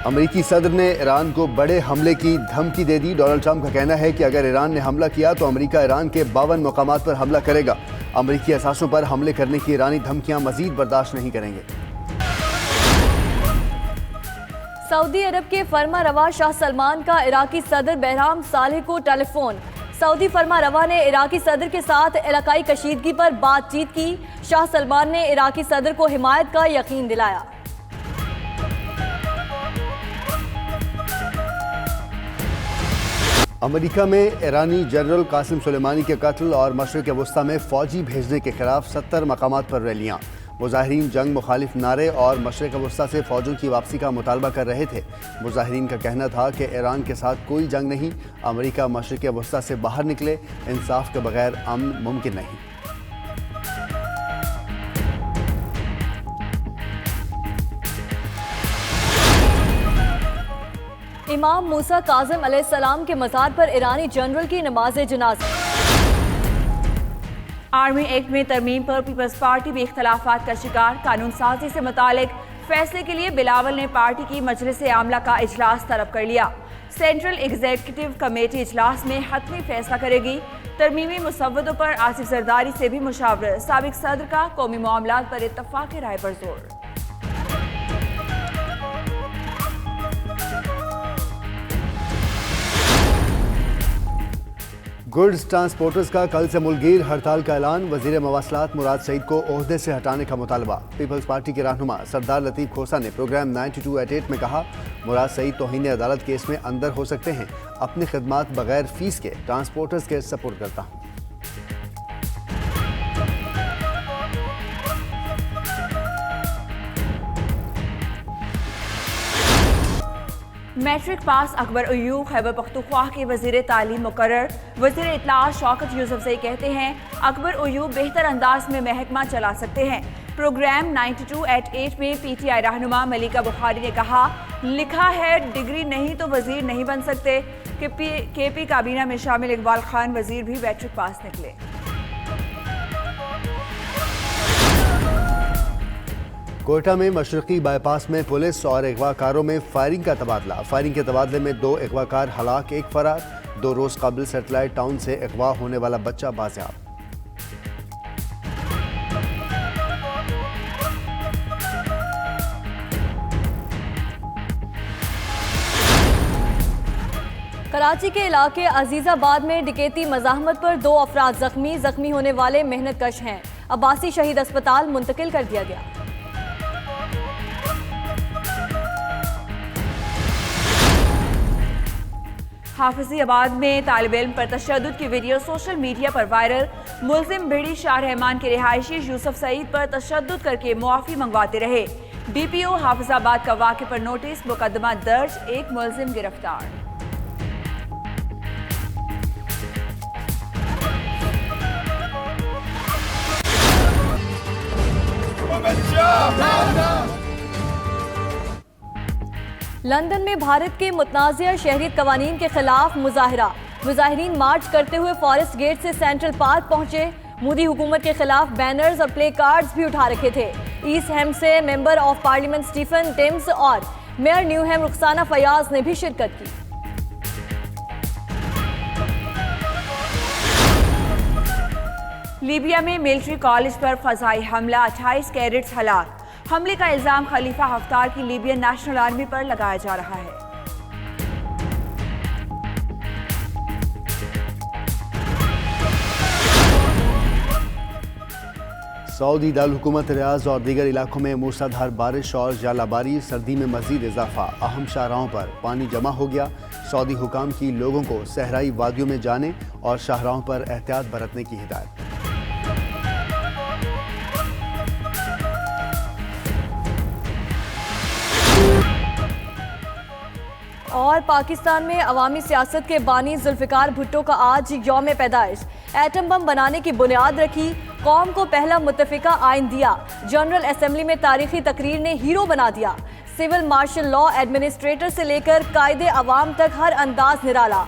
अमेरिकी सदर ने ईरान को बड़े हमले की धमकी दे दी। डोनाल्ड ट्रंप का कहना है कि अगर ईरान ने हमला किया तो अमेरिका ईरान के 52 मकामात पर हमला करेगा। अमेरिकी असासों पर हमले करने की ईरानी धमकियां मजीद बर्दाश्त नहीं करेंगे। सऊदी अरब के फरमा रवा शाह सलमान का इराकी सदर बहराम सालेह को टेलीफोन। सऊदी फरमा रवा ने इराकी सदर के साथ इलाकाई कशीदगी पर बातचीत की। शाह सलमान ने इराकी सदर को हिमायत का यकीन दिलाया। अमेरिका में ईरानी जनरल कासिम सुलेमानी के कत्ल और मशरिक वस्ता में फौजी भेजने के खिलाफ 70 मकामात पर रैलियां। मुजाहिरीन जंग मुखालिफ नारे और मशरिक वस्ता से फौजों की वापसी का मुतालबा कर रहे थे। मुजाहिरीन का कहना था कि ईरान के साथ कोई जंग नहीं, अमेरिका मशरिक वस्ता से बाहर निकले, इंसाफ के बगैर अमन मुमकिन नहीं। इमाम मूसा काज़िम अलैहिस्सलाम के मज़ार पर ईरानी जनरल की नमाज जनाजा। आर्मी एक्ट में तरमीम पर पीपल्स पार्टी भी इख्तलाफात का शिकार। कानून साजी से मुतालिक फैसले के लिए बिलावल ने पार्टी की मजलिस आमला का इजलास तलब कर लिया। सेंट्रल एग्जीक्यूटिव कमेटी इजलास में हतमी फैसला करेगी। तरमीमी मुसव्वदों पर आसिफ जरदारी से भी मुशावरत। साबिक सदर का कौमी मामलात पर इत्तफाक राय पर जोर। गुड्स ट्रांसपोर्टर्स का कल से मुल्कगीर हड़ताल का ऐलान। वजीर मवासलात मुराद सईद को ओहदे से हटाने का मुतालबा। पीपल्स पार्टी के रहनुमा सरदार लतीफ़ खोसा ने प्रोग्राम 92/8 में कहा, मुराद सईद तौहीन अदालत केस में अंदर हो सकते हैं। अपनी खिदमात बगैर फीस के ट्रांसपोर्टर्स के सपोर्ट करता हूँ। मैट्रिक पास अकबर अयूब खैबर पख्तूनख्वा के वजीर तालीम मुकर्रर। वजीर इत्तलात शौकत यूसुफजई कहते हैं, अकबर अयूब बेहतर अंदाज में महकमा चला सकते हैं। प्रोग्राम 92/8 में PTI रहनुमा मलिका बुखारी ने कहा, लिखा है डिग्री नहीं तो वजीर नहीं बन सकते। KP काबीना में शामिल इकबाल खान वजीर भी मैट्रिक पास निकले। कोयटा में मशरकी बाईपास में पुलिस और अगवाकारों में फायरिंग का तबादला। फायरिंग के तबादले में 2 अगवाकार हलाक, 1 फरार। 2 रोज कबल सेटेलाइट टाउन से अगवा होने वाला बच्चा बाजियाब। कराची के इलाके अजीजाबाद में डकैती मज़ाहमत पर 2 अफराद जख्मी होने वाले मेहनत कश हैं। अब्बासी शहीद अस्पताल मुंतकिल कर दिया गया। हाफिज़ाबाद में तालिब इल्म पर तशद्दुद की वीडियो सोशल मीडिया पर वायरल। मुल्ज़िम भिड़ी शाह रहमान के रिहायशी यूसुफ सईद पर तशद्दुद करके मुआफ़ी मंगवाते रहे। DPO हाफिज़ाबाद का वाक़े पर नोटिस, मुकदमा दर्ज, 1 मुल्ज़िम गिरफ्तार। लंदन में भारत के मुतनाज़िया शहरियत कवानीन के खिलाफ मुजाहिरा। मुजाहिरीन मार्च करते हुए फॉरेस्ट गेट से सेंट्रल पार्क पहुंचे। मोदी हुकूमत के खिलाफ बैनर्स और प्ले कार्ड्स भी उठा रखे थे। ईस्ट हैम से member of parliament Stephen Timms और मेयर न्यूहैम रुखसाना फयाज ने भी शिरकत की। लीबिया में मिलिट्री कॉलेज पर फजाई हमला, 28 कैडेट्स हलाक। हमले का इल्जाम खलीफा हफ्तार की लीबियन नेशनल आर्मी पर लगाया जा रहा है। सऊदी दारुल हुकूमत रियाज और दीगर इलाकों में मूसलाधार बारिश और जालाबारी। सर्दी में मजीद इजाफा। अहम शाहराहों पर पानी जमा हो गया। सऊदी हुकाम की लोगों को सहराई वादियों में जाने और शाहराहों पर एहतियात बरतने की हिदायत। और पाकिस्तान में अवामी सियासत के बानी जुल्फिकार भुट्टो का आज यौम पैदाइश। एटम बम बनाने की बुनियाद रखी, कौम को पहला मुत्तफिका आइन दिया, जनरल असेंबली में तारीखी तकरीर ने हीरो बना दिया। सिविल मार्शल लॉ एडमिनिस्ट्रेटर से लेकर कायदे अवाम तक हर अंदाज निराला।